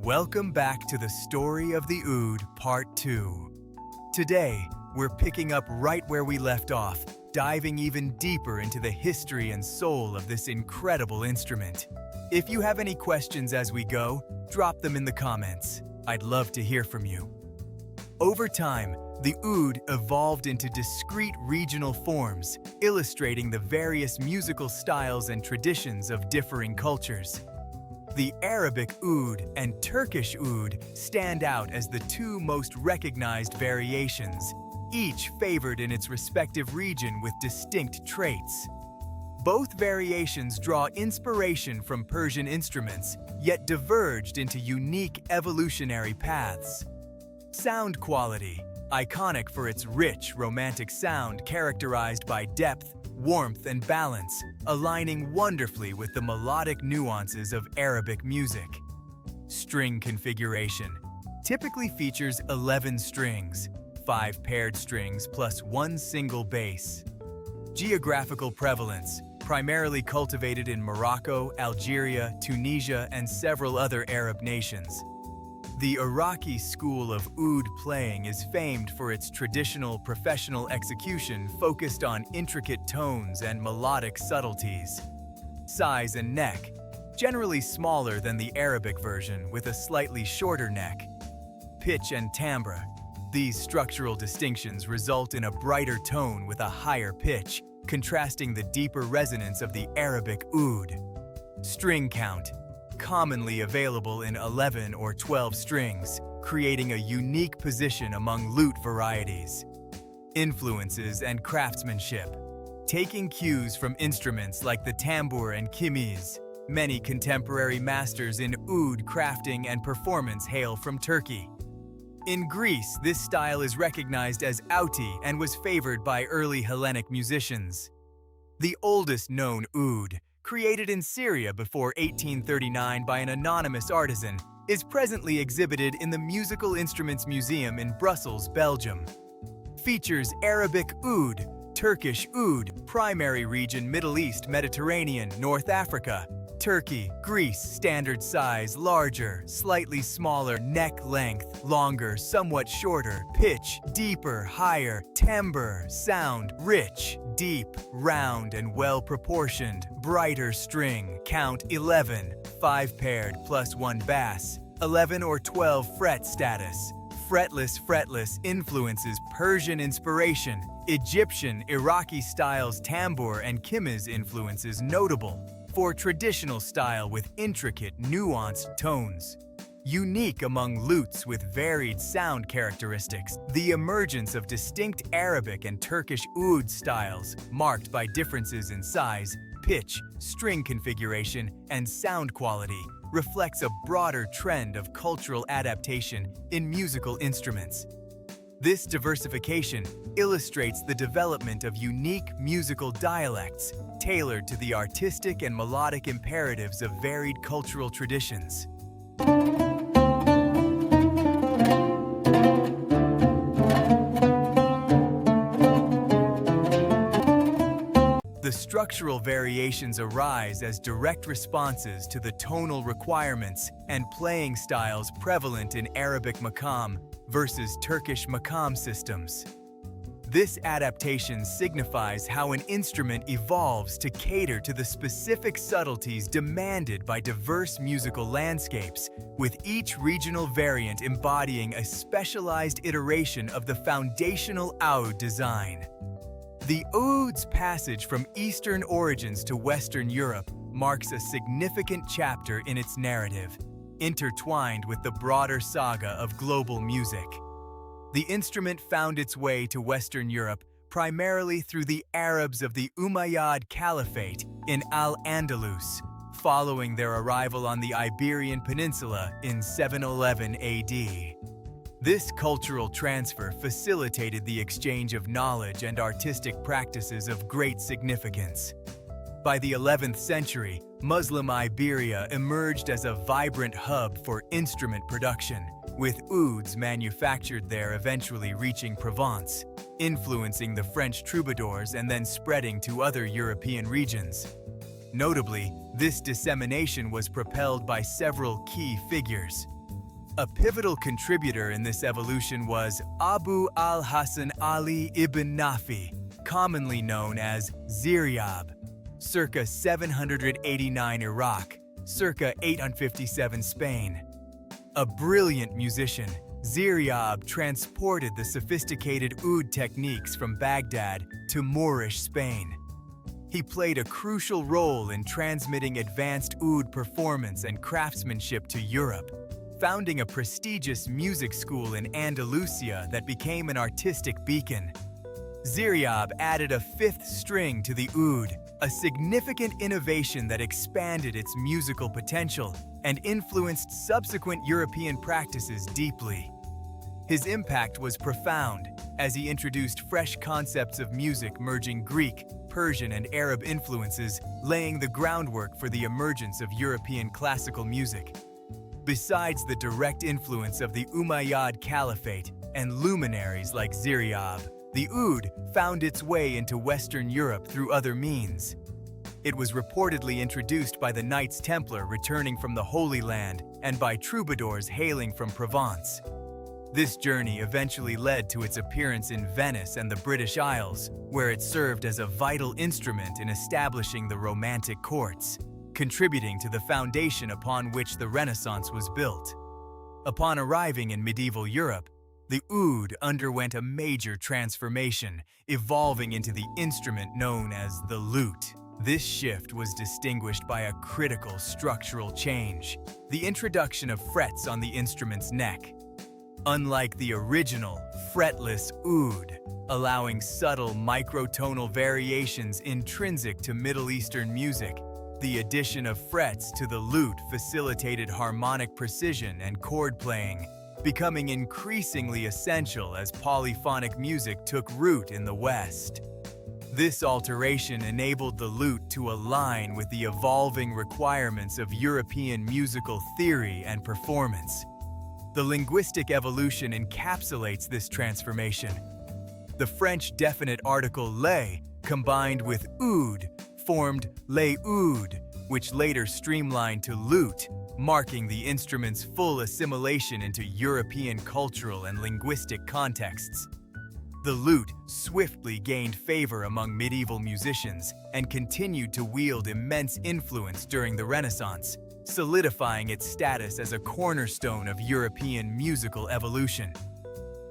Welcome back to the story of the Oud, Part 2. Today, we're picking up right where we left off, diving even deeper into the history and soul of this incredible instrument. If you have any questions as we go, drop them in the comments. I'd love to hear from you. Over time, the oud evolved into discrete regional forms, illustrating the various musical styles and traditions of differing cultures. The Arabic Oud and Turkish Oud stand out as the two most recognized variations, each favored in its respective region with distinct traits. Both variations draw inspiration from Persian instruments, yet diverged into unique evolutionary paths. Sound quality, iconic for its rich, romantic sound characterized by depth, warmth, and balance, aligning wonderfully with the melodic nuances of Arabic music. String configuration typically features 11 strings, 5 paired strings plus 1 single bass. Geographical prevalence, primarily cultivated in Morocco, Algeria, Tunisia, and several other Arab nations. The Iraqi School of Oud playing is famed for its traditional professional execution focused on intricate tones and melodic subtleties. Size and neck, generally smaller than the Arabic version with a slightly shorter neck. Pitch and timbre, these structural distinctions result in a brighter tone with a higher pitch, contrasting the deeper resonance of the Arabic Oud. String count, commonly available in 11 or 12 strings, creating a unique position among lute varieties. Influences and craftsmanship. Taking cues from instruments like the tambour and kimiz, many contemporary masters in oud crafting and performance hail from Turkey. In Greece, this style is recognized as outi and was favored by early Hellenic musicians. The oldest known oud, created in Syria before 1839 by an anonymous artisan, is presently exhibited in the Musical Instruments Museum in Brussels, Belgium. Features Arabic Oud, Turkish Oud, primary region Middle East, Mediterranean, North Africa, Turkey, Greece, standard size, larger, slightly smaller, neck length, longer, somewhat shorter, pitch, deeper, higher, timbre, sound, rich, deep, round and well-proportioned, brighter string, count 11, 5 paired plus 1 bass, 11 or 12 fret status. Fretless influences Persian inspiration, Egyptian, Iraqi styles tambour and kimiz influences notable for traditional style with intricate, nuanced tones. Unique among lutes with varied sound characteristics, the emergence of distinct Arabic and Turkish oud styles, marked by differences in size, pitch, string configuration, and sound quality, reflects a broader trend of cultural adaptation in musical instruments. This diversification illustrates the development of unique musical dialects, tailored to the artistic and melodic imperatives of varied cultural traditions. The structural variations arise as direct responses to the tonal requirements and playing styles prevalent in Arabic maqam versus Turkish maqam systems. This adaptation signifies how an instrument evolves to cater to the specific subtleties demanded by diverse musical landscapes, with each regional variant embodying a specialized iteration of the foundational oud design. The oud's passage from Eastern origins to Western Europe marks a significant chapter in its narrative, intertwined with the broader saga of global music. The instrument found its way to Western Europe primarily through the Arabs of the Umayyad Caliphate in Al-Andalus, following their arrival on the Iberian Peninsula in 711 AD. This cultural transfer facilitated the exchange of knowledge and artistic practices of great significance. By the 11th century, Muslim Iberia emerged as a vibrant hub for instrument production, with ouds manufactured there eventually reaching Provence, influencing the French troubadours and then spreading to other European regions. Notably, this dissemination was propelled by several key figures. A pivotal contributor in this evolution was Abu al-Hasan Ali ibn Nafi, commonly known as Ziryab, circa 789 Iraq, circa 857 Spain. A brilliant musician, Ziryab transported the sophisticated oud techniques from Baghdad to Moorish Spain. He played a crucial role in transmitting advanced oud performance and craftsmanship to Europe, founding a prestigious music school in Andalusia that became an artistic beacon. Ziryab added a fifth string to the oud, a significant innovation that expanded its musical potential and influenced subsequent European practices deeply. His impact was profound, as he introduced fresh concepts of music merging Greek, Persian, and Arab influences, laying the groundwork for the emergence of European classical music. Besides the direct influence of the Umayyad Caliphate and luminaries like Ziryab, the oud found its way into Western Europe through other means. It was reportedly introduced by the Knights Templar returning from the Holy Land and by troubadours hailing from Provence. This journey eventually led to its appearance in Venice and the British Isles, where it served as a vital instrument in establishing the Romantic courts, contributing to the foundation upon which the Renaissance was built. Upon arriving in medieval Europe, the oud underwent a major transformation, evolving into the instrument known as the lute. This shift was distinguished by a critical structural change: the introduction of frets on the instrument's neck. Unlike the original, fretless oud, allowing subtle microtonal variations intrinsic to Middle Eastern music, the addition of frets to the lute facilitated harmonic precision and chord playing, becoming increasingly essential as polyphonic music took root in the West. This alteration enabled the lute to align with the evolving requirements of European musical theory and performance. The linguistic evolution encapsulates this transformation. The French definite article les, combined with oud, formed les oud, which later streamlined to lute, marking the instrument's full assimilation into European cultural and linguistic contexts. The lute swiftly gained favor among medieval musicians and continued to wield immense influence during the Renaissance, solidifying its status as a cornerstone of European musical evolution.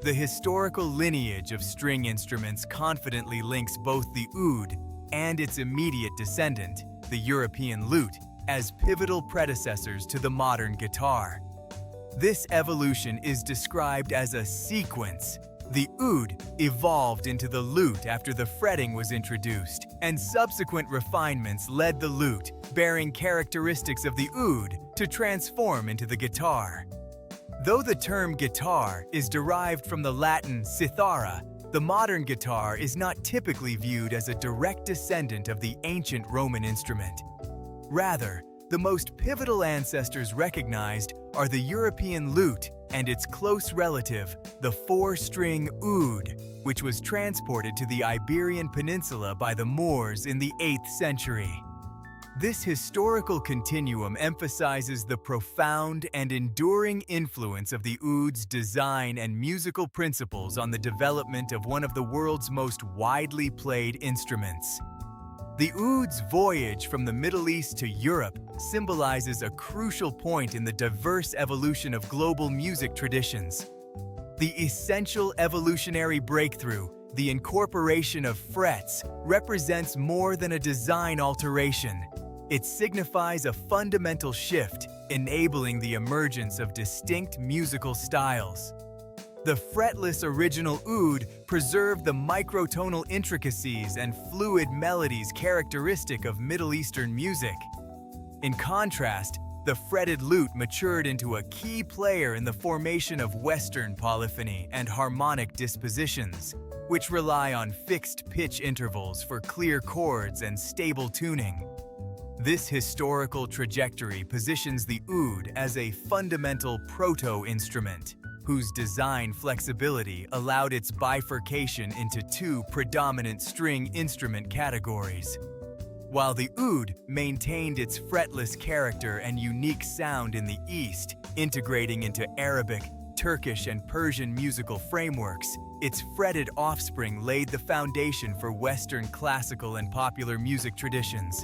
The historical lineage of string instruments confidently links both the oud and its immediate descendant, the European lute, as pivotal predecessors to the modern guitar. This evolution is described as a sequence. The oud evolved into the lute after the fretting was introduced, and subsequent refinements led the lute, bearing characteristics of the oud, to transform into the guitar. Though the term guitar is derived from the Latin cithara, the modern guitar is not typically viewed as a direct descendant of the ancient Roman instrument. Rather, the most pivotal ancestors recognized are the European lute and its close relative, the four-string oud, which was transported to the Iberian Peninsula by the Moors in the 8th century. This historical continuum emphasizes the profound and enduring influence of the oud's design and musical principles on the development of one of the world's most widely played instruments. The oud's voyage from the Middle East to Europe symbolizes a crucial point in the diverse evolution of global music traditions. The essential evolutionary breakthrough, the incorporation of frets, represents more than a design alteration. It signifies a fundamental shift, enabling the emergence of distinct musical styles. The fretless original oud preserved the microtonal intricacies and fluid melodies characteristic of Middle Eastern music. In contrast, the fretted lute matured into a key player in the formation of Western polyphony and harmonic dispositions, which rely on fixed pitch intervals for clear chords and stable tuning. This historical trajectory positions the oud as a fundamental proto-instrument, whose design flexibility allowed its bifurcation into two predominant string instrument categories. While the oud maintained its fretless character and unique sound in the East, Integrating into Arabic, Turkish, and Persian musical frameworks, its fretted offspring laid the foundation for Western classical and popular music traditions.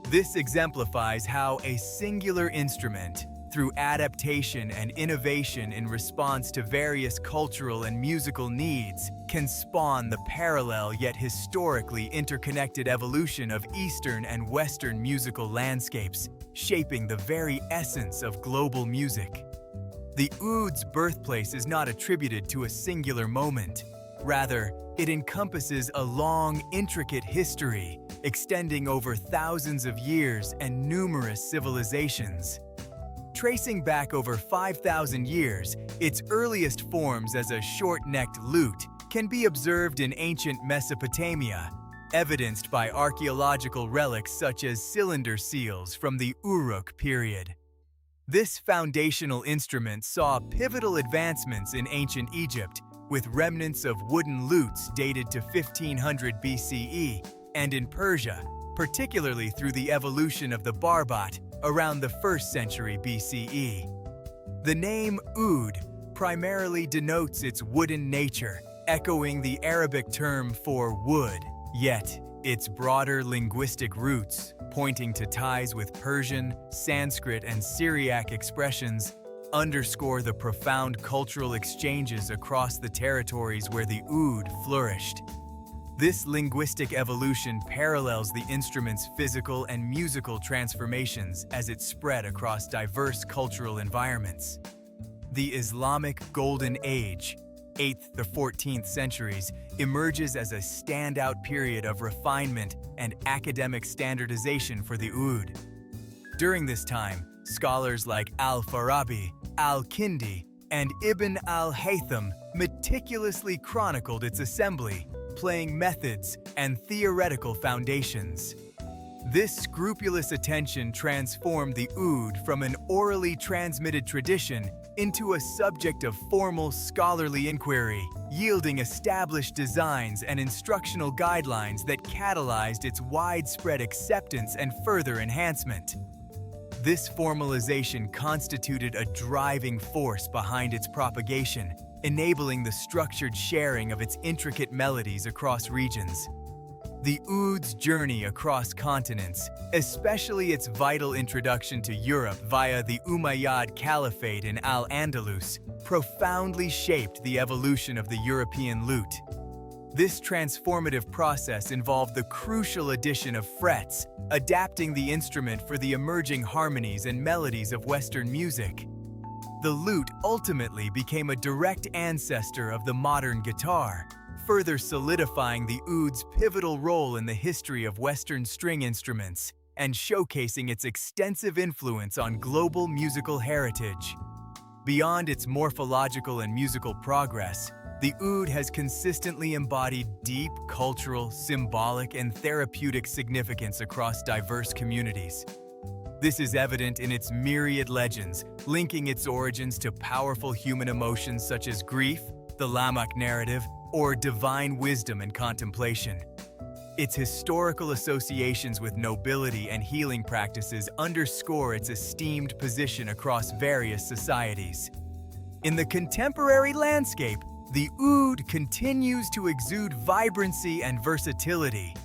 This exemplifies how a singular instrument, through adaptation and innovation in response to various cultural and musical needs, can spawn the parallel yet historically interconnected evolution of Eastern and Western musical landscapes, shaping the very essence of global music. The oud's birthplace is not attributed to a singular moment. Rather, it encompasses a long, intricate history, extending over thousands of years and numerous civilizations. Tracing back over 5,000 years, its earliest forms as a short-necked lute can be observed in ancient Mesopotamia, evidenced by archaeological relics such as cylinder seals from the Uruk period. This foundational instrument saw pivotal advancements in ancient Egypt, with remnants of wooden lutes dated to 1500 BCE, and in Persia, particularly through the evolution of the barbat, around the 1st century BCE. The name oud primarily denotes its wooden nature, echoing the Arabic term for wood. Yet, its broader linguistic roots, pointing to ties with Persian, Sanskrit, and Syriac expressions, underscore the profound cultural exchanges across the territories where the oud flourished. This linguistic evolution parallels the instrument's physical and musical transformations as it spread across diverse cultural environments. The Islamic Golden Age, 8th to 14th centuries, emerges as a standout period of refinement and academic standardization for the oud. During this time, scholars like Al-Farabi, Al-Kindi, and Ibn al-Haytham meticulously chronicled its assembly, playing methods, and theoretical foundations. This scrupulous attention transformed the oud from an orally transmitted tradition into a subject of formal scholarly inquiry, yielding established designs and instructional guidelines that catalyzed its widespread acceptance and further enhancement. This formalization constituted a driving force behind its propagation, enabling the structured sharing of its intricate melodies across regions. The oud's journey across continents, especially its vital introduction to Europe via the Umayyad Caliphate in Al-Andalus, profoundly shaped the evolution of the European lute. This transformative process involved the crucial addition of frets, adapting the instrument for the emerging harmonies and melodies of Western music. The lute ultimately became a direct ancestor of the modern guitar, further solidifying the oud's pivotal role in the history of Western string instruments and showcasing its extensive influence on global musical heritage. Beyond its morphological and musical progress, the oud has consistently embodied deep cultural, symbolic, and therapeutic significance across diverse communities. This is evident in its myriad legends, linking its origins to powerful human emotions such as grief, the Lamech narrative, or divine wisdom and contemplation. Its historical associations with nobility and healing practices underscore its esteemed position across various societies. In the contemporary landscape, the oud continues to exude vibrancy and versatility.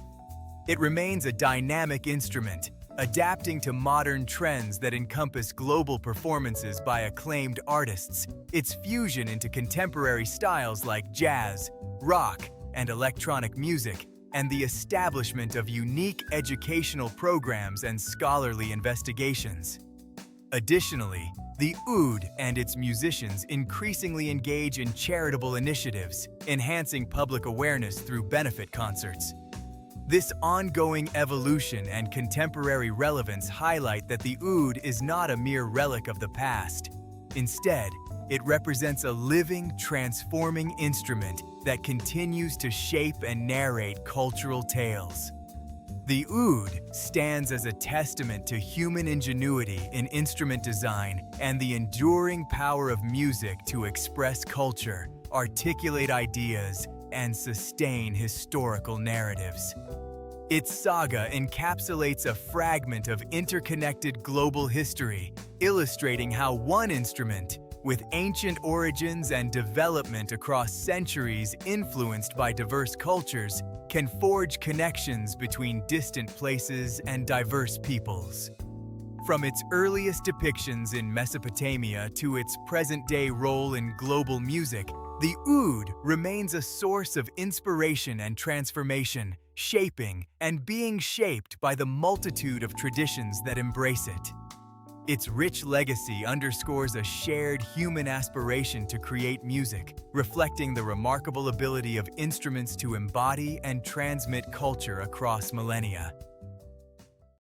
It remains a dynamic instrument, adapting to modern trends that encompass global performances by acclaimed artists. Its fusion into contemporary styles like jazz, rock, and electronic music, and the establishment of unique educational programs and scholarly investigations. Additionally, the oud and its musicians increasingly engage in charitable initiatives, enhancing public awareness through benefit concerts. This ongoing evolution and contemporary relevance highlight that the oud is not a mere relic of the past. Instead, it represents a living, transforming instrument that continues to shape and narrate cultural tales. The oud stands as a testament to human ingenuity in instrument design and the enduring power of music to express culture, articulate ideas, and sustain historical narratives. Its saga encapsulates a fragment of interconnected global history, illustrating how one instrument, with ancient origins and development across centuries influenced by diverse cultures, can forge connections between distant places and diverse peoples. From its earliest depictions in Mesopotamia to its present-day role in global music, the oud remains a source of inspiration and transformation, shaping and being shaped by the multitude of traditions that embrace it. Its rich legacy underscores a shared human aspiration to create music, reflecting the remarkable ability of instruments to embody and transmit culture across millennia.